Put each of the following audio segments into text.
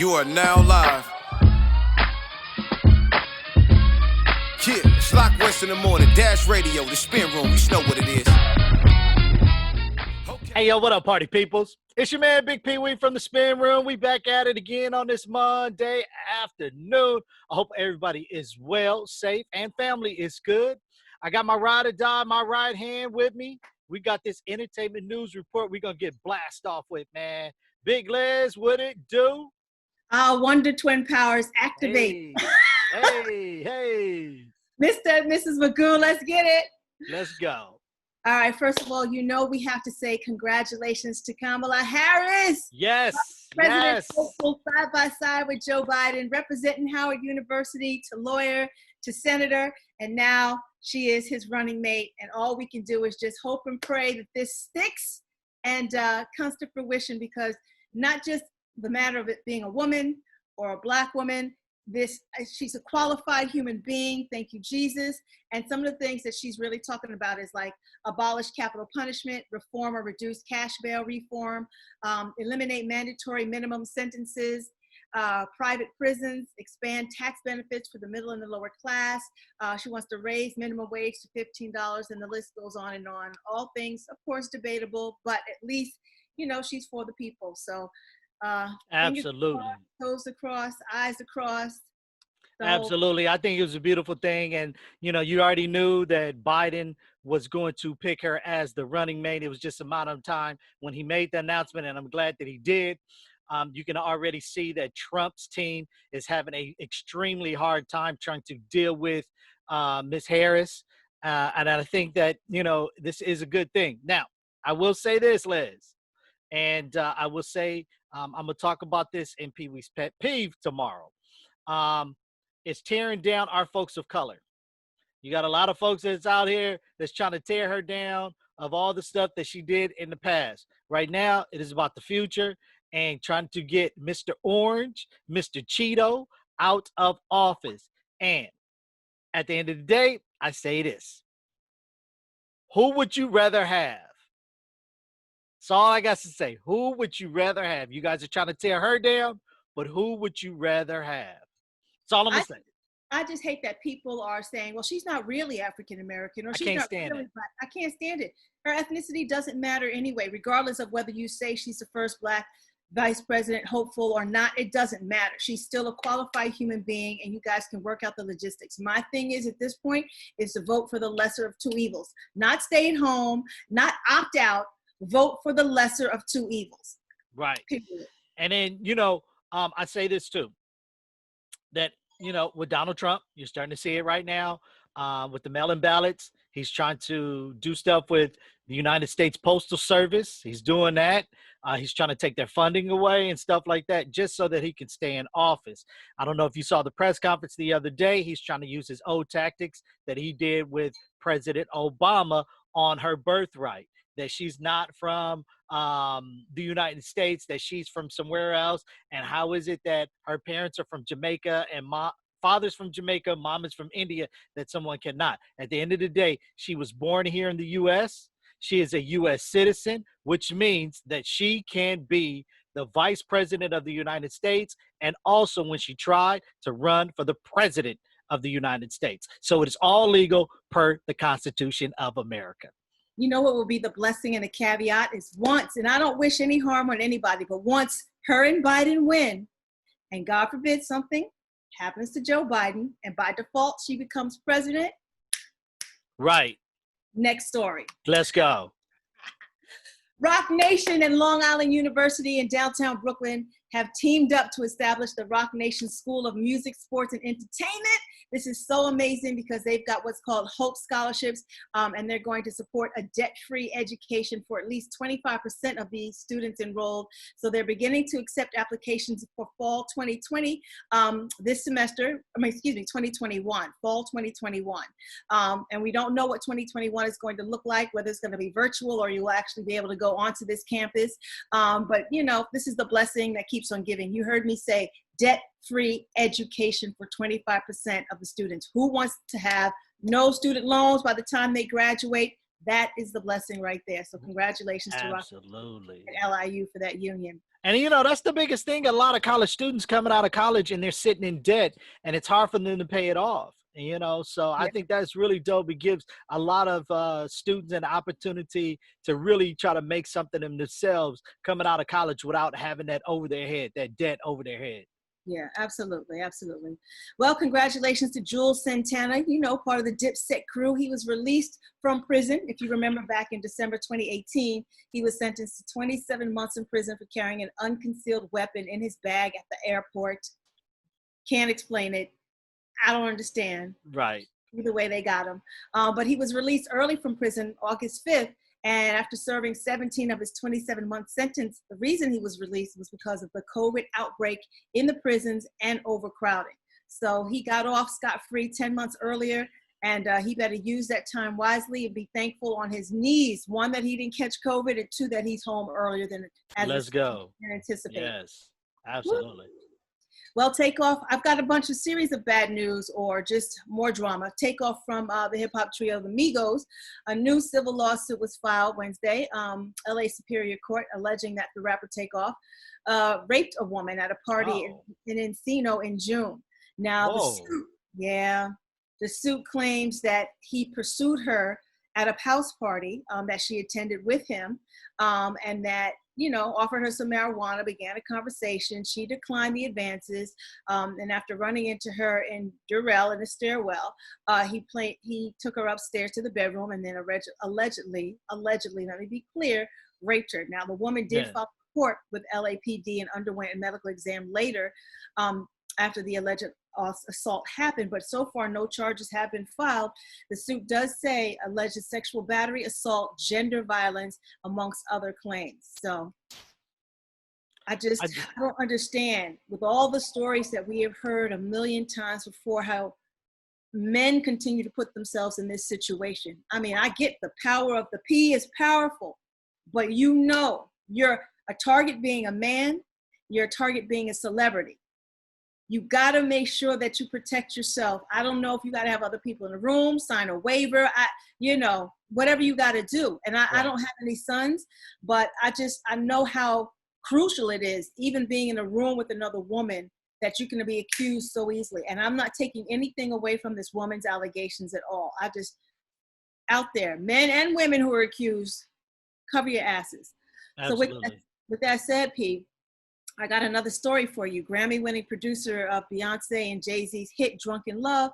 You are now live. Yeah, it's Lock West in the morning. Dash Radio, the spin room. You know what it is. Hey, yo, what up, party peoples? It's your man, Bigg Pwee from the spin room. We back at it again on this Monday afternoon. I hope everybody is well, safe, and family is good. I got my ride or die, my right hand with me. We got this entertainment news report we're going to get blast off with, man. Big Les, what it do? Wonder Twin powers activate. Hey. Mr. and Mrs. Magoo, let's get it. Let's go. All right, first of all, you know we have to say congratulations to Kamala Harris. Yes, President hopeful side by side with Joe Biden, representing Howard University to lawyer to senator, and now she is his running mate. And all we can do is just hope and pray that this sticks and comes to fruition, because not just the matter of it being a woman or a Black woman, she's a qualified human being. Thank you, Jesus. And some of the things that she's really talking about is like abolish capital punishment, reform or reduce cash bail reform, eliminate mandatory minimum sentences, private prisons, expand tax benefits for the middle and the lower class. She wants to raise minimum wage to $15, and the list goes on and on. All things, of course, debatable, but at least, you know, she's for the people. So absolutely. Crossed, toes across, eyes across. So, absolutely. I think it was a beautiful thing. And, you know, you already knew that Biden was going to pick her as the running mate. It was just a matter of time when he made the announcement, and I'm glad that he did. You can already see that Trump's team is having an extremely hard time trying to deal with Ms. Harris. And I think that, you know, this is a good thing. Now, I will say this, Liz, and I will say, I'm going to talk about this in Pee Wee's Pet Peeve tomorrow. It's tearing down our folks of color. You got a lot of folks that's out here that's trying to tear her down of all the stuff that she did in the past. Right now, it is about the future and trying to get Mr. Orange, Mr. Cheeto out of office. And at the end of the day, I say this. Who would you rather have? That's all I got to say. Who would you rather have? You guys are trying to tear her down, but who would you rather have? That's all I'm going to say. I just hate that people are saying, well, she's not really African-American, or she's not really Black. I can't stand it. Her ethnicity doesn't matter anyway, regardless of whether you say she's the first Black vice president, hopeful or not. It doesn't matter. She's still a qualified human being, and you guys can work out the logistics. My thing is, at this point, is to vote for the lesser of two evils. Not stay at home, not opt out. Vote for the lesser of two evils. Right. And then, you know, I say this too, that, you know, with Donald Trump, you're starting to see it right now with the mail-in ballots. He's trying to do stuff with the United States Postal Service. He's doing that. He's trying to take their funding away and stuff like that, just so that he can stay in office. I don't know if you saw the press conference the other day. He's trying to use his old tactics that he did with President Obama on her birthright, that she's not from the United States, that she's from somewhere else. And how is it that her parents are from Jamaica and father's from Jamaica, mom is from India, that someone cannot? At the end of the day, she was born here in the U.S. She is a U.S. citizen, which means that she can be the vice president of the United States, and also when she tried to run for the president of the United States. So it is all legal per the Constitution of America. You know what will be the blessing and the caveat is once, and I don't wish any harm on anybody, but once her and Biden win, and God forbid something happens to Joe Biden, and by default she becomes president. Right. Next story. Let's go. Roc Nation and Long Island University in downtown Brooklyn have teamed up to establish the Roc Nation School of Music, Sports, and Entertainment. This is so amazing because they've got what's called Hope Scholarships, and they're going to support a debt-free education for at least 25% of the students enrolled. So they're beginning to accept applications for fall 2020 this semester, 2021, fall 2021. And we don't know what 2021 is going to look like, whether it's going to be virtual or you'll actually be able to go onto this campus. But, you know, this is the blessing that keeps on giving. You heard me say debt-free education for 25% of the students. Who wants to have no student loans by the time they graduate? That is the blessing right there. So congratulations to Roc Absolutely. and LIU for that union. And you know, that's the biggest thing. A lot of college students coming out of college and they're sitting in debt and it's hard for them to pay it off. And, you know, so I Yeah. think that's really dope. It gives a lot of students an opportunity to really try to make something of themselves coming out of college without having that over their head, that debt over their head. Yeah, absolutely, absolutely. Well, congratulations to Juelz Santana, you know, part of the Dipset crew. He was released from prison. If you remember back in December 2018, he was sentenced to 27 months in prison for carrying an unconcealed weapon in his bag at the airport. Can't explain it. I don't understand. Right. Either way, they got him. But he was released early from prison August 5th. And after serving 17 of his 27-month sentence, the reason he was released was because of the COVID outbreak in the prisons and overcrowding. So he got off scot-free 10 months earlier, and he better use that time wisely and be thankful on his knees. One, that he didn't catch COVID, and two, that he's home earlier than Let's go. anticipated. Yes, absolutely. Well, Takeoff, I've got a bunch of series of bad news or just more drama. Takeoff from the hip-hop trio, the Migos. A new civil lawsuit was filed Wednesday, LA Superior Court, alleging that the rapper Takeoff raped a woman at a party in Encino in June. Now, the suit claims that he pursued her at a house party that she attended with him, and that, you know, offered her some marijuana, began a conversation. She declined the advances. And after running into her in Durrell in a stairwell, he took her upstairs to the bedroom and then allegedly, let me be clear, raped her. Now, the woman did file a report with LAPD and underwent a medical exam later after the alleged assault happened, but so far no charges have been filed. The suit does say alleged sexual battery, assault, gender violence, amongst other claims. So I don't understand, with all the stories that we have heard a million times before, how men continue to put themselves in this situation. I mean, I get the power of the P is powerful, but you know, you're a target being a man, you're a target being a celebrity. You got to make sure that you protect yourself. I don't know if you got to have other people in the room, sign a waiver, whatever you got to do. And I don't have any sons, but I know how crucial it is, even being in a room with another woman, that you can be accused so easily. And I'm not taking anything away from this woman's allegations at all. Out there, men and women who are accused, cover your asses. Absolutely. So with that said, P, I got another story for you. Grammy-winning producer of Beyonce and Jay-Z's hit Drunken Love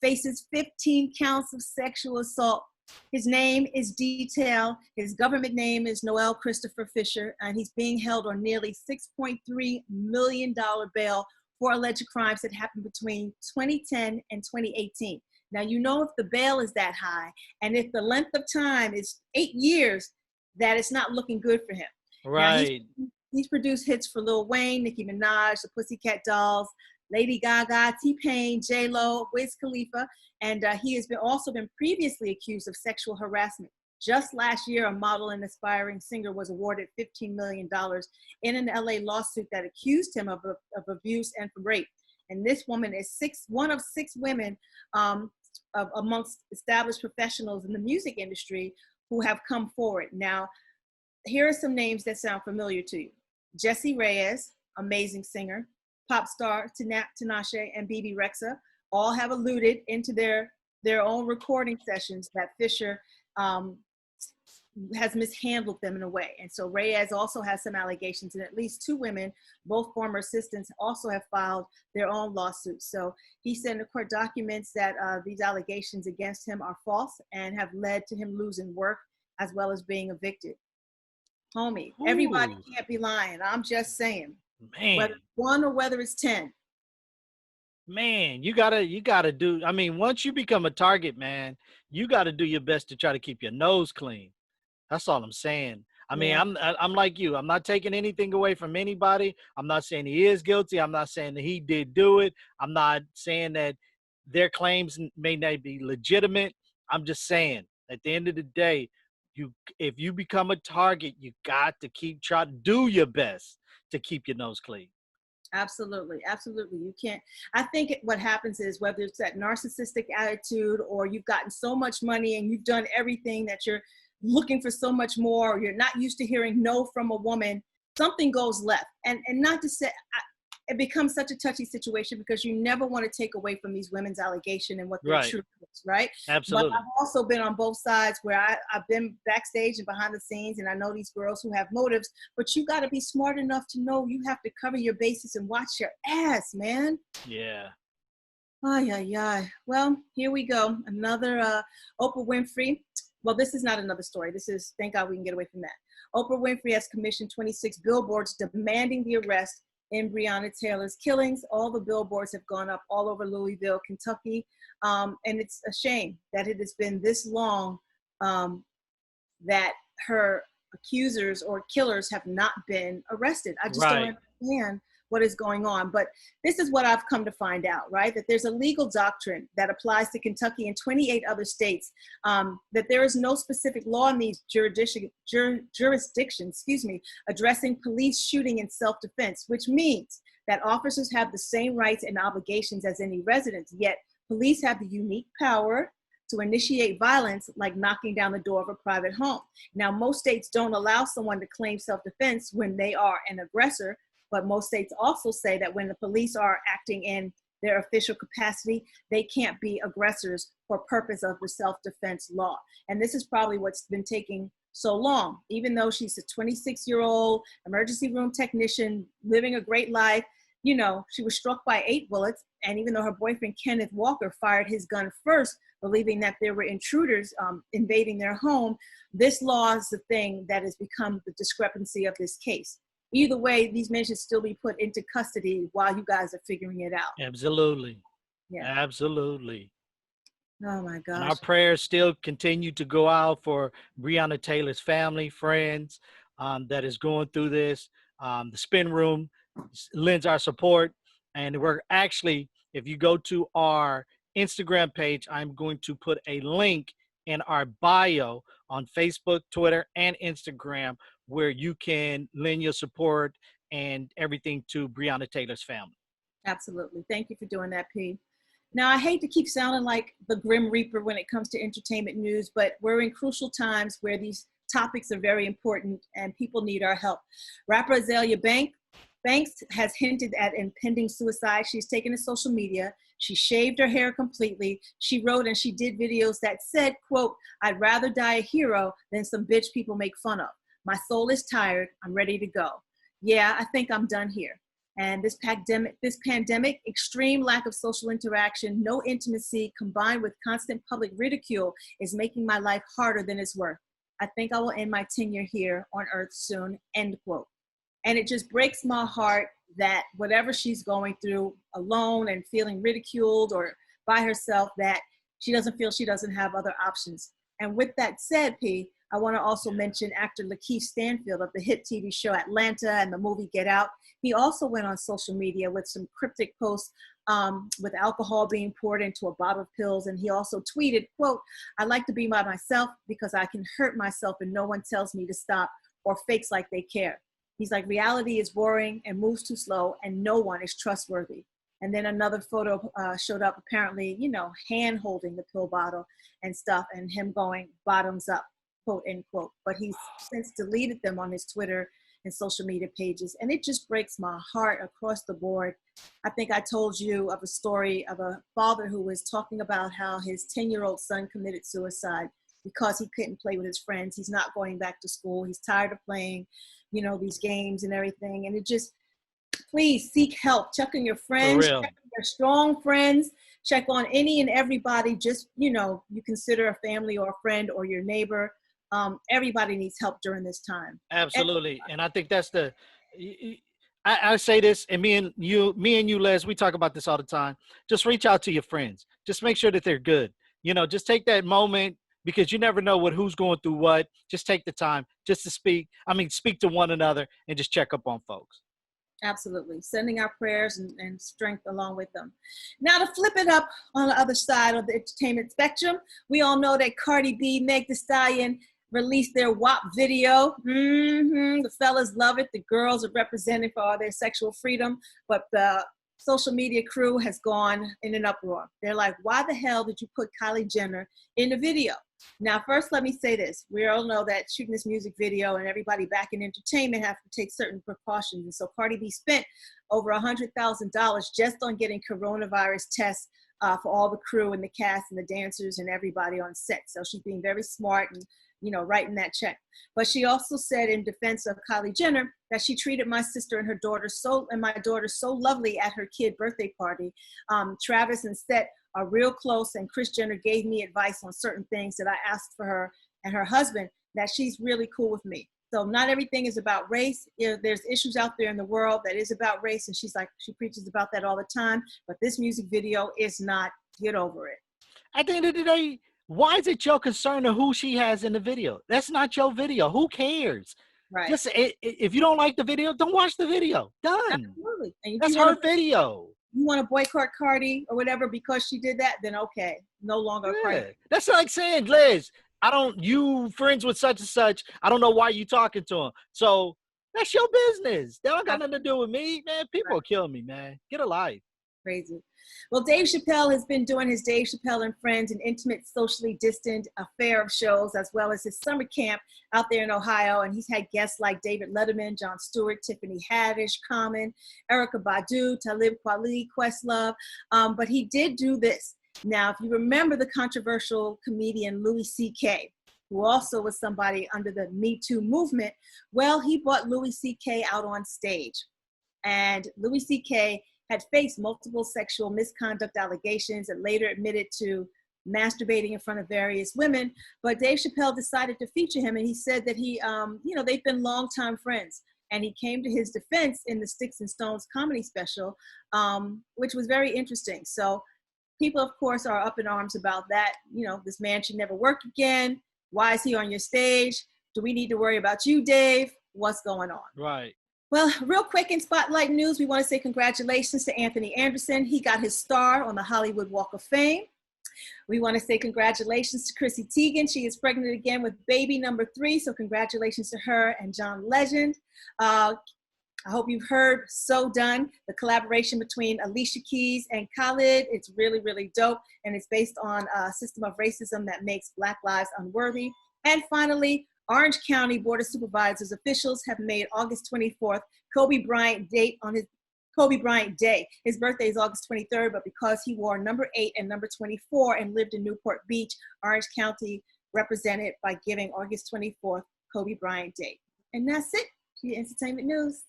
faces 15 counts of sexual assault. His name is Detail. His government name is Noel Christopher Fisher, and he's being held on nearly $6.3 million bail for alleged crimes that happened between 2010 and 2018. Now, you know, if the bail is that high, and if the length of time is 8 years, that it's not looking good for him. Right. Now, he's produced hits for Lil Wayne, Nicki Minaj, the Pussycat Dolls, Lady Gaga, T-Pain, J-Lo, Wiz Khalifa, and he has also been previously accused of sexual harassment. Just last year, a model and aspiring singer was awarded $15 million in an LA lawsuit that accused him of abuse and rape. And this woman is one of six women amongst established professionals in the music industry who have come forward. Now, here are some names that sound familiar to you. Jessie Reyez, amazing singer, pop star Tinashe, and BB Rexha all have alluded into their own recording sessions that Fisher has mishandled them in a way. And so Reyes also has some allegations, and at least two women, both former assistants, also have filed their own lawsuits. So he said in the court documents that these allegations against him are false and have led to him losing work as well as being evicted. Homie, everybody can't be lying. I'm just saying. Man. Whether it's 1 or whether it's 10. Man, you gotta do, I mean, once you become a target, man, you gotta do your best to try to keep your nose clean. That's all I'm saying. I mean, I'm like you. I'm not taking anything away from anybody. I'm not saying he is guilty. I'm not saying that he did do it. I'm not saying that their claims may not be legitimate. I'm just saying, at the end of the day, if you become a target, you got to try to do your best to keep your nose clean. Absolutely. Absolutely. You can't. I think what happens is whether it's that narcissistic attitude or you've gotten so much money and you've done everything that you're looking for so much more, or you're not used to hearing no from a woman, something goes left. And not to say, it becomes such a touchy situation because you never want to take away from these women's allegation and what their Right. truth is, right? But Absolutely. I've also been on both sides where I've been backstage and behind the scenes, and I know these girls who have motives, but you got to be smart enough to know you have to cover your bases and watch your ass, man. Yeah. Ay, ay, ay. Well, here we go. Another Oprah Winfrey. Well, this is not another story. This is, thank God we can get away from that. Oprah Winfrey has commissioned 26 billboards demanding the arrest in Breonna Taylor's killings. All the billboards have gone up all over Louisville, Kentucky. And it's a shame that it has been this long that her accusers or killers have not been arrested. I just don't understand what is going on. But this is what I've come to find out, right? That there's a legal doctrine that applies to Kentucky and 28 other states, that there is no specific law in these jurisdictions, addressing police shooting in self-defense, which means that officers have the same rights and obligations as any residents, yet police have the unique power to initiate violence, like knocking down the door of a private home. Now, most states don't allow someone to claim self-defense when they are an aggressor, but most states also say that when the police are acting in their official capacity, they can't be aggressors for purpose of the self-defense law. And this is probably what's been taking so long. Even though she's a 26-year-old emergency room technician living a great life, you know, she was struck by 8 bullets. And even though her boyfriend, Kenneth Walker, fired his gun first, believing that there were intruders invading their home, this law is the thing that has become the discrepancy of this case. Either way, these men should still be put into custody while you guys are figuring it out. Absolutely. Yeah. Absolutely. Oh my gosh. And our prayers still continue to go out for Breonna Taylor's family, friends that is going through this. The Spin Room lends our support. And we're actually, if you go to our Instagram page, I'm going to put a link in our bio on Facebook, Twitter, and Instagram where you can lend your support and everything to Breonna Taylor's family. Absolutely. Thank you for doing that, P. Now, I hate to keep sounding like the Grim Reaper when it comes to entertainment news, but we're in crucial times where these topics are very important and people need our help. Rapper Azalea Banks has hinted at impending suicide. She's taken to social media. She shaved her hair completely. She wrote and she did videos that said, quote, "I'd rather die a hero than some bitch people make fun of. My soul is tired. I'm ready to go. Yeah, I think I'm done here. And this pandemic, extreme lack of social interaction, no intimacy, combined with constant public ridicule is making my life harder than it's worth. I think I will end my tenure here on earth soon," end quote. And it just breaks my heart that whatever she's going through alone and feeling ridiculed or by herself, that she doesn't feel she doesn't have other options. And with that said, P, I want to also mention actor Lakeith Stanfield of the hit TV show Atlanta and the movie Get Out. He also went on social media with some cryptic posts with alcohol being poured into a bottle of pills. And he also tweeted, quote, "I like to be by myself because I can hurt myself and no one tells me to stop or fakes like they care." He's like, reality is boring and moves too slow and no one is trustworthy. And then another photo showed up, apparently, you know, hand holding the pill bottle and stuff, and him going bottoms up, quote, end quote. But he's since deleted them on his Twitter and social media pages. And it just breaks my heart across the board. I think I told you of a story of a father who was talking about how his 10-year-old son committed suicide because he couldn't play with his friends. He's not going back to school. He's tired of playing, you know, these games and everything. And it just, please seek help. Check on your friends, check on your strong friends, check on any and everybody. Just, you know, you consider a family or a friend or your neighbor. Everybody needs help during this time. Absolutely. And I think that's I say this, and me and you, Les, we talk about this all the time. Just reach out to your friends. Just make sure that they're good. You know, just take that moment, because you never know who's going through what. Just take the time just to speak to one another and just check up on folks. Absolutely. Sending our prayers and strength along with them. Now, to flip it up on the other side of the entertainment spectrum, we all know that Cardi B, Meg Thee Stallion, released their WAP video. The fellas love it. The girls are represented for all their sexual freedom, but the social media crew has gone in an uproar. They're like, why the hell did you put Kylie Jenner in the video? Now, first, let me say this. We all know that shooting this music video and everybody back in entertainment have to take certain precautions. And so Cardi B spent over $100,000 just on getting coronavirus tests for all the crew and the cast and the dancers and everybody on set. So she's being very smart and, you know, writing that check. But she also said in defense of Kylie Jenner that she treated my sister and her daughter my daughter so lovely at her kid birthday party. Travis and Seth are real close, and Kris Jenner gave me advice on certain things that I asked for her and her husband, that she's really cool with me. So not everything is about race. You know, there's issues out there in the world that is about race, and she's like, she preaches about that all the time, but this music video is not. Get over it. At the end of the day, why is it your concern of who she has in the video? That's not your video. Who cares? Right. Just if you don't like the video, don't watch the video. Done. Absolutely. And that's her video. You want to boycott Cardi or whatever because she did that, then okay, no longer Cardi. That's like saying, Liz, you friends with such and such. I don't know why you talking to him. So that's your business. That don't got nothing to do with me, man. People will kill me, man. Get a life. Crazy. Well, Dave Chappelle has been doing his Dave Chappelle and Friends, an intimate, socially distant affair of shows, as well as his summer camp out there in Ohio. And he's had guests like David Letterman, Jon Stewart, Tiffany Haddish, Common, Erykah Badu, Talib Kweli, Questlove. But he did do this. Now, if you remember the controversial comedian Louis C.K., who also was somebody under the Me Too movement, well, he brought Louis C.K. out on stage. And Louis C.K. had faced multiple sexual misconduct allegations and later admitted to masturbating in front of various women. But Dave Chappelle decided to feature him, and he said that he, they've been longtime friends. And he came to his defense in the Sticks and Stones comedy special, which was very interesting. So people, of course, are up in arms about that. You know, this man should never work again. Why is he on your stage? Do we need to worry about you, Dave? What's going on? Right. Well, real quick in Spotlight News, we want to say congratulations to Anthony Anderson. He got his star on the Hollywood Walk of Fame. We want to say congratulations to Chrissy Teigen. She is pregnant again with baby number 3, so congratulations to her and John Legend. I hope you've heard So Done, the collaboration between Alicia Keys and Khalid. It's really, really dope, and it's based on a system of racism that makes Black lives unworthy. And finally, Orange County Board of Supervisors officials have made August 24th Kobe Bryant Day. His birthday is August 23rd, but because he wore number 8 and number 24 and lived in Newport Beach, Orange County represented by giving August 24th Kobe Bryant Day. And that's it for your entertainment news.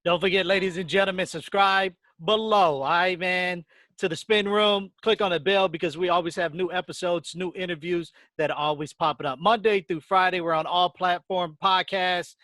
Don't forget, ladies and gentlemen, subscribe below. All right, man. To the Spin Room, click on the bell because we always have new episodes, new interviews that are always popping up. Monday through Friday, we're on all platform podcasts,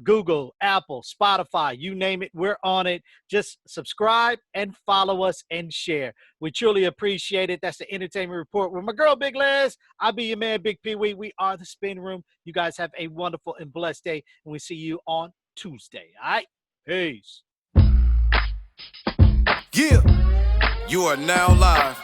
Google, Apple, Spotify, you name it, we're on it. Just subscribe and follow us and share. We truly appreciate it. That's the Entertainment Report with my girl, Big Liz. I'll be your man, Bigg Pwee. We are the Spin Room. You guys have a wonderful and blessed day, and we see you on Tuesday. All right? Peace. Yeah, you are now live